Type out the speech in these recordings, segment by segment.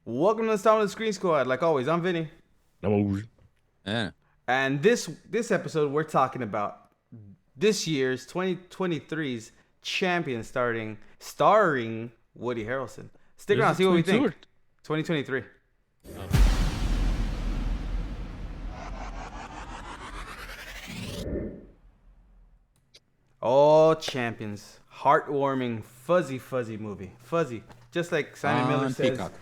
Welcome to the Sound of the Screen Squad. Like always, I'm Vinny. No, Yeah. And this episode, we're talking about this year's 2023's champion starring Woody Harrelson. Stick around, see what we think. 2023. All champions. Heartwarming, fuzzy movie. Fuzzy. Just like Simon Miller On says. Peacock.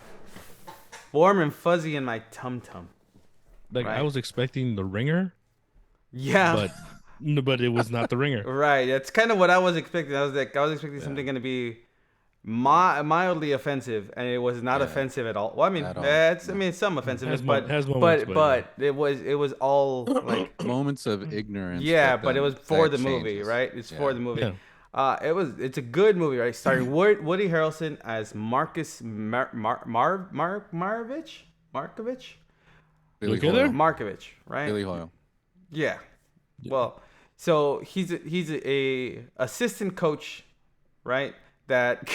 Warm and fuzzy in my tum-tum. like Right. I was expecting the ringer, Yeah. but it was not the ringer. Right. That's kind of what I was expecting. I was expecting something going to be mildly offensive, and it was not Yeah. offensive at all. Well, I mean, At all. it's some offensiveness, Has moments, but it was all like Moments of ignorance. yeah, but it was for the movie, changes. right? It's for Yeah. the movie. Yeah. It's a good movie, right? Starring Woody Harrelson as Marcus Markovich, Billy Okay there? Hoyle. Markovich, right? Billy Hoyle. Yeah. Well, so he's a assistant coach, right? That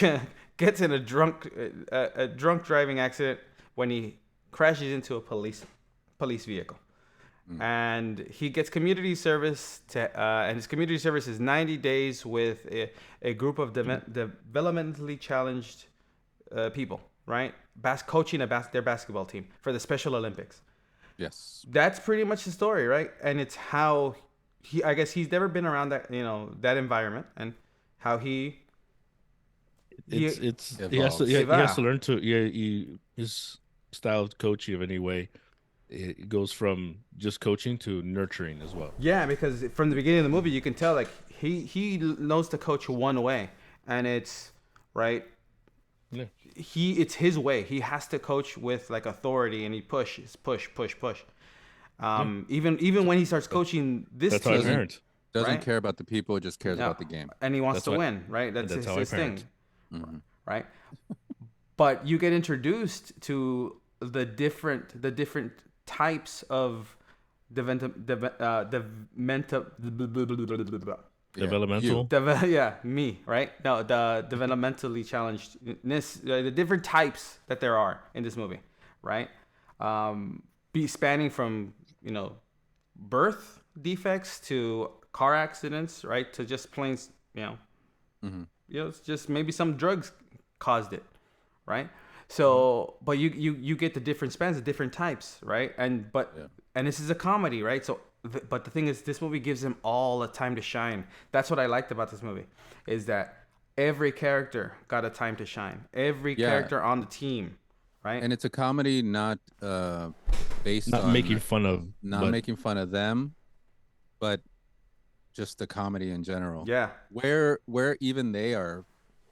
gets in a drunk driving accident when he crashes into a police vehicle, and he gets community service and his community service is 90 days with a group of developmentally challenged people, right? Coaching their basketball team for the Special Olympics. Yes. That's pretty much the story, right? And it's how I guess he's never been around that environment, and how he It's Evolves. he has to Evolve. learn to his style of coaching of any way. It goes from just coaching to nurturing as well. yeah, because from the beginning of the movie you can tell like he knows to coach one way, and it's right. Yeah. It's his way. He has to coach with like authority, and he push. Even when he starts coaching this That's how I team, parent. Doesn't Right? care about the people, just cares no, about the game. and he wants That's to what- win, right? That's that's his, how I his thing. parent. Right? But you get introduced to the different types of Developmental. right? No, the developmentally challengedness, the different types that there are in this movie, right? Be spanning from birth defects to car accidents, right? To just plain, it's just maybe some drugs caused it, right? So, but you get the different spans, the different types, right? And this is a comedy, right? So, but the thing is, this movie gives them all a time to shine. That's what I liked about this movie, is that every character got a time to shine. Every Yeah. character on the team, right? And it's a comedy not based Not on making fun of. not but making fun of them, but just the comedy in general. yeah, Where even they're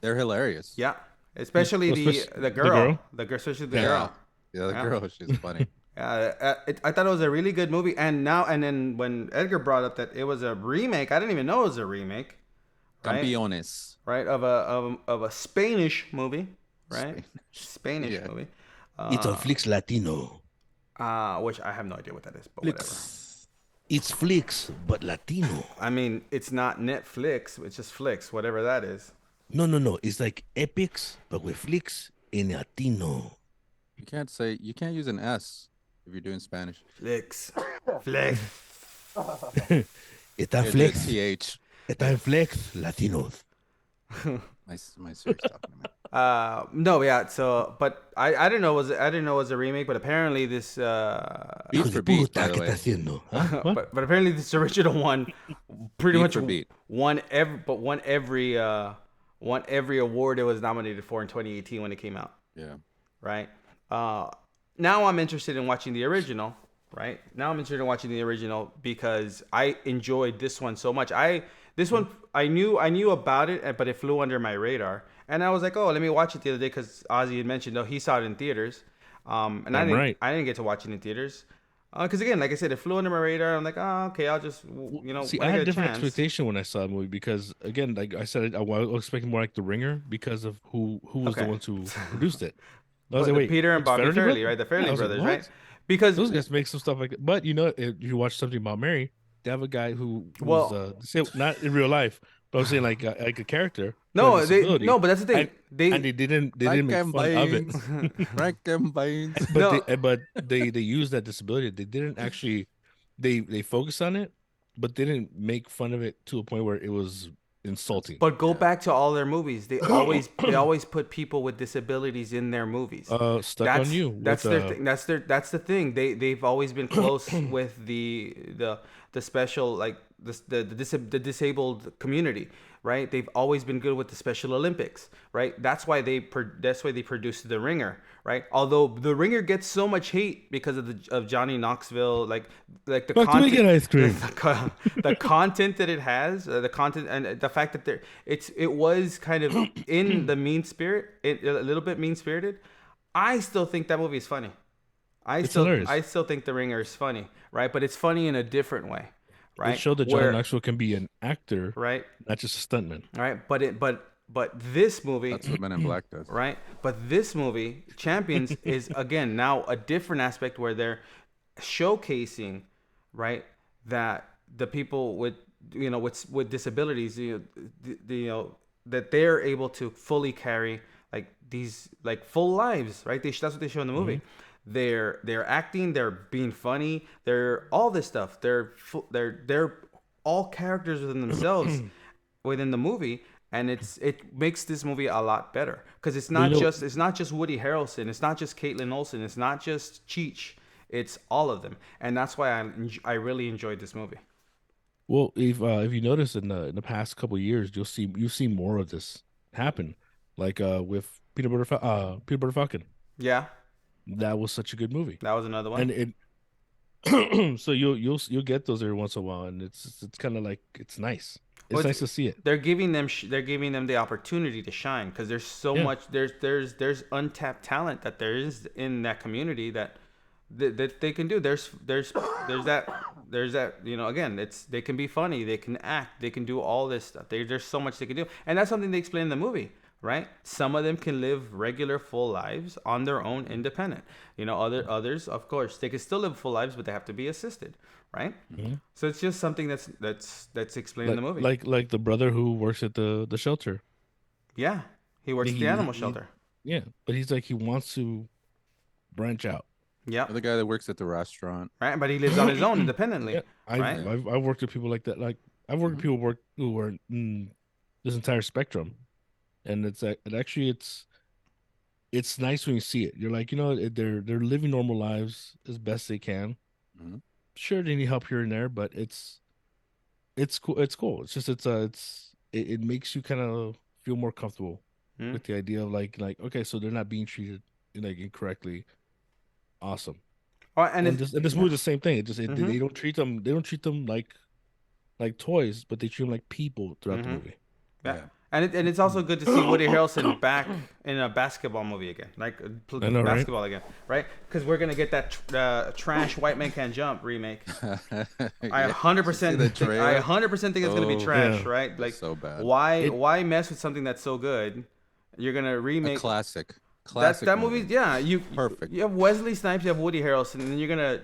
hilarious. yeah. Especially Especially the the girl, girl? especially the Yeah. girl. The other Yeah. girl, she's funny. I thought it was a really good movie, and then when Edgar brought up that it was a remake, I didn't even know it was a remake, right? Campeones. Right, of a Spanish movie, right? Spanish Yeah. movie, It's on Flix Latino. which I have no idea what that is, but whatever. It's Flix, but Latino. I mean, it's not Netflix, it's just Flix, whatever that is. No. It's like Epics, but with Flix in Latino. You can't use an S if you're doing Spanish. Flix, Flix. Está It's Flex. TH. Está en Flex Latinos. My Siri's talking to me. No, yeah. So, but I didn't know I didn't know it was a remake, but apparently this Beat Hijo for de beat, puta, by the ¿qué way. está haciendo? ¿Ah? What? but apparently this original one pretty Beat much for beat. won every award it was nominated for in 2018 when it came out, Yeah. right? Now I'm interested in watching the original, right? Now I'm interested in watching the original because I enjoyed this one so much. I knew about it, but it flew under my radar, and I was like, oh, let me watch it the other day because Ozzy had mentioned, he saw it in theaters, and I'm right. I didn't get to watch it in theaters. Because again, like I said, it flew under my radar. I'm like, oh, okay, I'll just, See, when I had get a different chance. expectation when I saw the movie because, again, like I said, I was expecting more like The Ringer because of who was the Okay. ones who produced it. I But was like, wait, Peter and it's Bobby Fairley, Brothers? right? The Fairley I was like, brothers, what? right? Because Those guys make some stuff like that. But if you watch Something About Mary, they have a guy who was Well- not in real life, But I'm saying like a character. who No, has they disability, no, but that's the thing. and they didn't make fun of it. Frankenbeans. No. But they use that disability. They didn't actually they focus on it, but they didn't make fun of it to a point where it was insulting. But go back to all their movies. They always put people with disabilities in their movies. Stuck on You. That's with, their thing. That's the thing. They've always been close with the special, like the disabled community, right? They've always been good with the Special Olympics, right? That's why they produced The Ringer, right? Although The Ringer gets so much hate because of Johnny Knoxville, like the Fuck, do we get ice cream? the content that it has, the content and the fact that it was kind of in the mean spirit, a little bit mean spirited. I still think that movie is funny. I still think The Ringer is funny, right? But it's funny in a different way, right? It showed that John Knoxville can be an actor, right? Not just a stuntman, right? But this movie, That's what Men in Black does, right? But this movie, Champions, is again now a different aspect where they're showcasing, right, that the people with with disabilities, that they're able to fully carry like these like full lives, right? That's what they show in the movie. They're acting, they're being funny, they're all this stuff. They're all characters within themselves within the movie, and it makes this movie a lot better because it's not just Woody Harrelson, it's not just Caitlin Olsen, it's not just Cheech, it's all of them, and that's why I really enjoyed this movie. Well, if you notice in the past couple of years, you'll see more of this happen, like with Peanut Butter Falcon. Yeah, that was such a good movie. That was another one. And it so you'll get those every once in a while, and it's kind of like it's nice. It's nice to see it. They're giving them the opportunity to shine because there's so much there's untapped talent that there is in that community that they can do. There's that again, they can be funny, they can act, they can do all this stuff. There's so much they can do, and that's something they explain in the movie, right? Some of them can live regular full lives on their own, independent. Others, of course, they can still live full lives, but they have to be assisted, right? Mm-hmm. So it's just something that's explained in the movie. Like the brother who works at the shelter. Yeah, he works at the animal shelter. Yeah, but he wants to branch out. Yeah, the guy that works at the restaurant, right? But he lives on his own independently. Yeah, I've worked with people like that. Like I've worked with people who are this entire spectrum, and it's nice when you see it. You're like, they're living normal lives as best they can. Mm-hmm. Sure, they need help here and there, but it's cool. It's cool. It's just it makes you kind of feel more comfortable with the idea of like okay, so they're not being treated like incorrectly. Awesome. And this movie the same thing. They don't treat them like toys, but they treat them like people throughout the movie. Yeah. And it's also good to see Woody Harrelson back in a basketball movie again, like basketball again, right? Because we're gonna get that trash White Man Can't Jump remake. I 100% think it's gonna be trash, right? Like, so bad. Why mess with something that's so good? You're gonna remake a classic. That movie, yeah. Perfect. You have Wesley Snipes, you have Woody Harrelson, and then you're gonna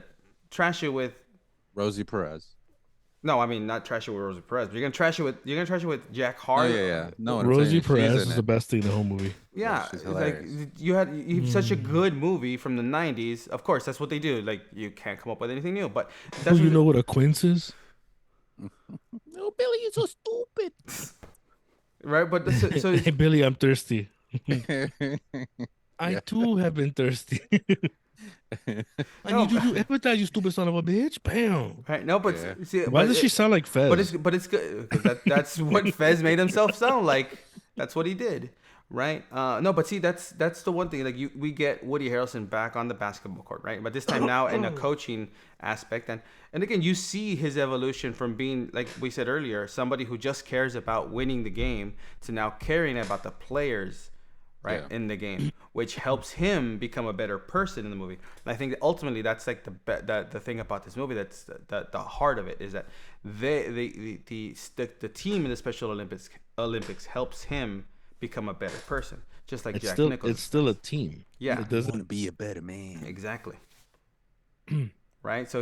trash it with Rosie Perez. No, I mean not trash it with Rosie Perez, but you're gonna trash it with Jack Hart. Oh, yeah. No, Rosie Perez is the best thing in the whole movie. Yeah, like you have such a good movie from the '90s. Of course, that's what they do. Like you can't come up with anything new. But that's know what a quince is? No, Billy, you're so stupid. Right, but so hey, Billy, I'm thirsty. I too have been thirsty. I need you to empathize, you stupid son of a bitch. Bam. Right, no, but see, why does she sound like Fez? But it's good because that's what Fez made himself sound like. That's what he did, right? No, but see, that's the one thing. Like we get Woody Harrelson back on the basketball court, right? But this time now in a coaching aspect, and again, you see his evolution from being, like we said earlier, somebody who just cares about winning the game to now caring about the players. Right, in the game, which helps him become a better person in the movie. And I think that ultimately that's like the thing about this movie. That's the heart of it is that the team in the Special Olympics helps him become a better person, just like Jack Nicholson. It's still a team. Yeah, it doesn't want to be a better man. Exactly. Right. So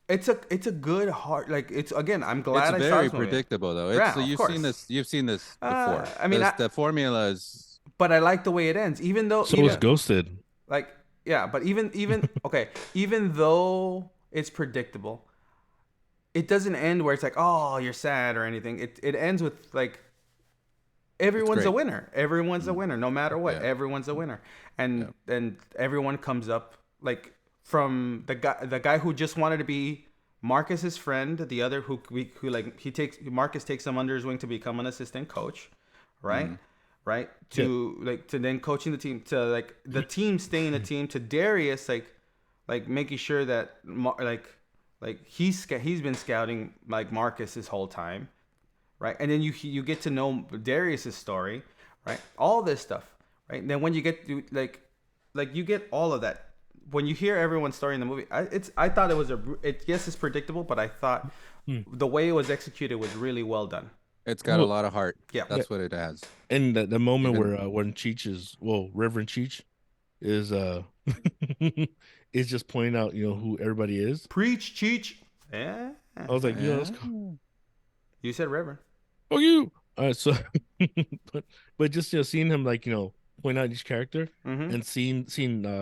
it's a good heart. Like it's again. I'm glad It's I saw very this movie. predictable though. Yeah, It's of you've course. seen this. You've seen this before. I mean, the formula is but I like the way it ends. Even though So even is Ghosted. like yeah, but even okay, even though it's predictable, it doesn't end where it's like, oh, you're sad or anything. It ends with like everyone's a great. winner. Everyone's a winner, no matter what. Yeah. Everyone's a winner, and everyone comes up like from the guy who just wanted to be Marcus's friend, the other who like Marcus takes him under his wing to become an assistant coach, right? Right to like to then coaching the team to like the team staying the team to Darius like making sure that he's been scouting like Marcus this whole time, right? And then you get to know Darius's story, right? All this stuff, right? And then when you get to like you get all of that when you hear everyone's story in the movie. I thought it was yes, it's predictable, but I thought the way it was executed was really well done. It's got a lot of heart. Yeah. That's what it has. And the moment where when Cheech is Reverend Cheech is is just pointing out who everybody is. Preach, Cheech. Yeah. I was like, let's go. You said Reverend. Oh, you. So, but just seeing him like point out each character and seeing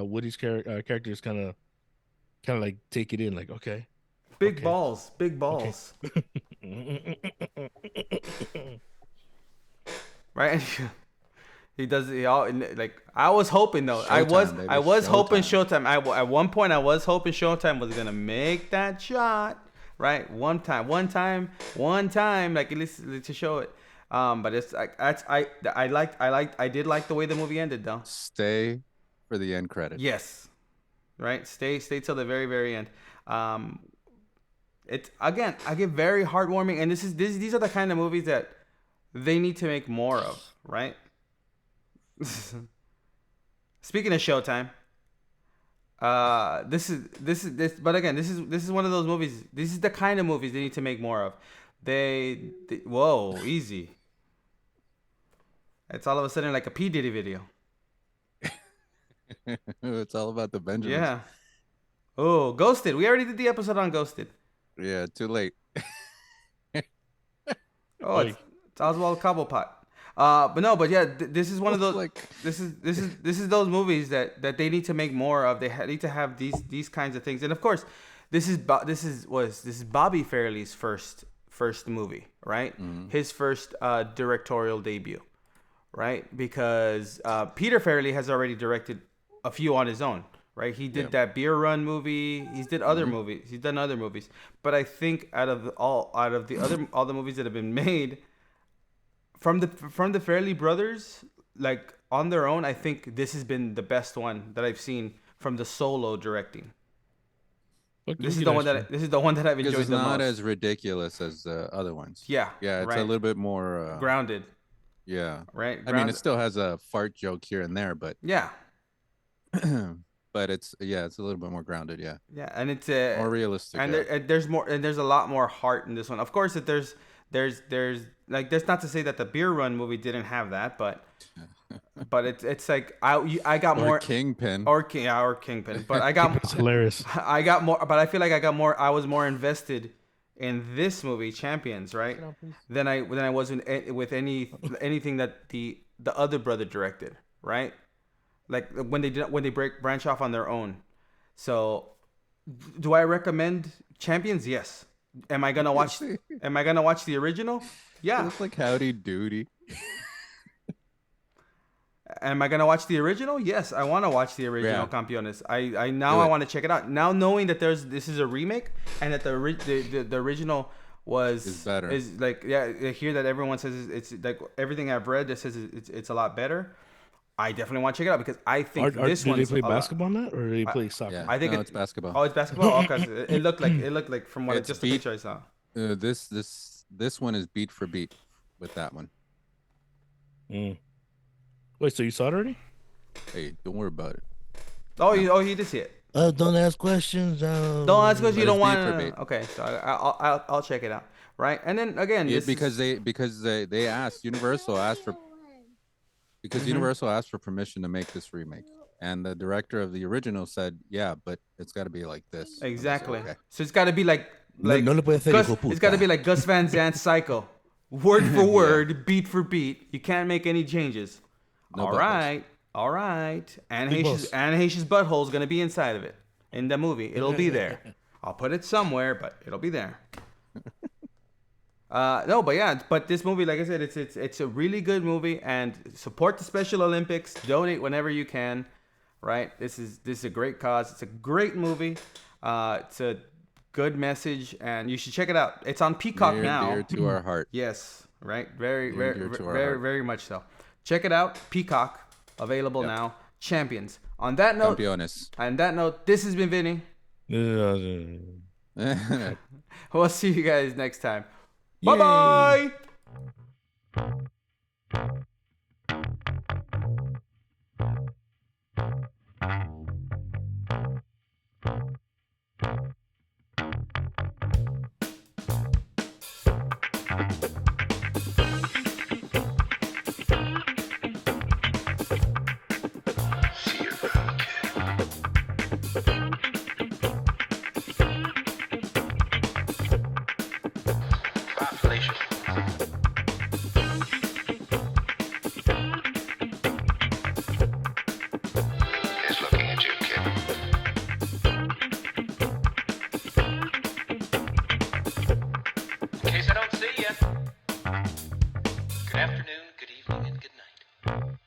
Woody's character just kind of like take it in, like okay. Big balls. Right? He does it all like I was hoping though. Showtime, I was hoping Showtime. Showtime. At one point I was hoping Showtime was gonna make that shot. Right? One time. Like at least to show it. But it's like I did like the way the movie ended though. Stay for the end credit. Yes. Right? Stay till the very, very end. It's again, I get very heartwarming, and these are the kind of movies that they need to make more of, right? Speaking of Showtime, this is one of those movies. This is the kind of movies they need to make more of. Whoa, easy. It's all of a sudden like a P Diddy video. It's all about the Benjamins. Yeah. Oh, Ghosted. We already did the episode on Ghosted. Yeah, too late. Oh, it's Oswald Cobblepot. But yeah, this is one of those. Like this is those movies that they need to make more of. They need to have these kinds of things. And of course, this is Bobby Fairley's first movie, right? His first directorial debut, right? Because Peter Farrelly has already directed a few on his own. Right, he did that Beer Run movie. He's did other movies. He's done other movies. But I think all the movies that have been made from the Farrelly brothers, like on their own, I think this has been the best one that I've seen from the solo directing. This is the one that I've enjoyed it's the most. not as ridiculous as the other ones. Yeah, it's right. a little bit more grounded. Yeah, right. I mean, it still has a fart joke here and there, but yeah. But it's a little bit more grounded. Yeah, and it's more realistic. And there's more, and there's a lot more heart in this one. Of course, that there's like, that's not to say that the Beer Run movie didn't have that, but it's like I got more Kingpin or Kingpin, but I got it's hilarious. I got more, but I feel like I was more invested in this movie Champions, right, than I was with anything that the other brother directed, right. Like when they branch off on their own. So, do I recommend Champions? Yes. Am I gonna watch the original? Yeah. It looks like Howdy Doody. Am I gonna watch the original? Yes, I want to watch the original Campeones. I want to check it out. Now knowing that this is a remake and that the original is better. Is like I hear that everyone says it's like everything I've read that says it's a lot better. I definitely want to check it out because I think this one. Did they play basketball on that, or did they play soccer? Yeah. I think it's basketball. Oh, it's basketball. Okay, it looked like from what just the picture I saw. This one is beat for beat with that one. Wait, so you saw it already? Hey, don't worry about it. Oh, you did see it. Don't ask questions. Don't ask questions. You don't want to. Okay, so I'll check it out. Right, and then again, because they asked Universal asked for. Because Universal asked for permission to make this remake, And the director of the original said, "Yeah, but it's got to be like this." I was Exactly. okay. So it's got to be like No, no le puede hacer Gus, hijo it's got to puta. be like Gus Van Zant's Psycho, word for word, beat for beat. You can't make any changes. No All buttholes. right, all right. And Big Haitian's butthole is gonna be inside of it in the movie. It'll be there. I'll put it somewhere, but it'll be there. No, but yeah, but this movie, like I said, it's a really good movie, and support the Special Olympics. Donate whenever you can, right? This is a great cause. It's a great movie. It's a good message, and you should check it out. It's on Peacock Near, now. dear to our heart. Yes, right. Very, Near very, and dear to our very, heart. very much so. Check it out. Peacock, available now. Champions. On that note, Campeones. this has been Vinny. We'll see you guys next time. Bye bye. He's looking at you, kid. In case I don't see you. Good afternoon, good evening, and good night.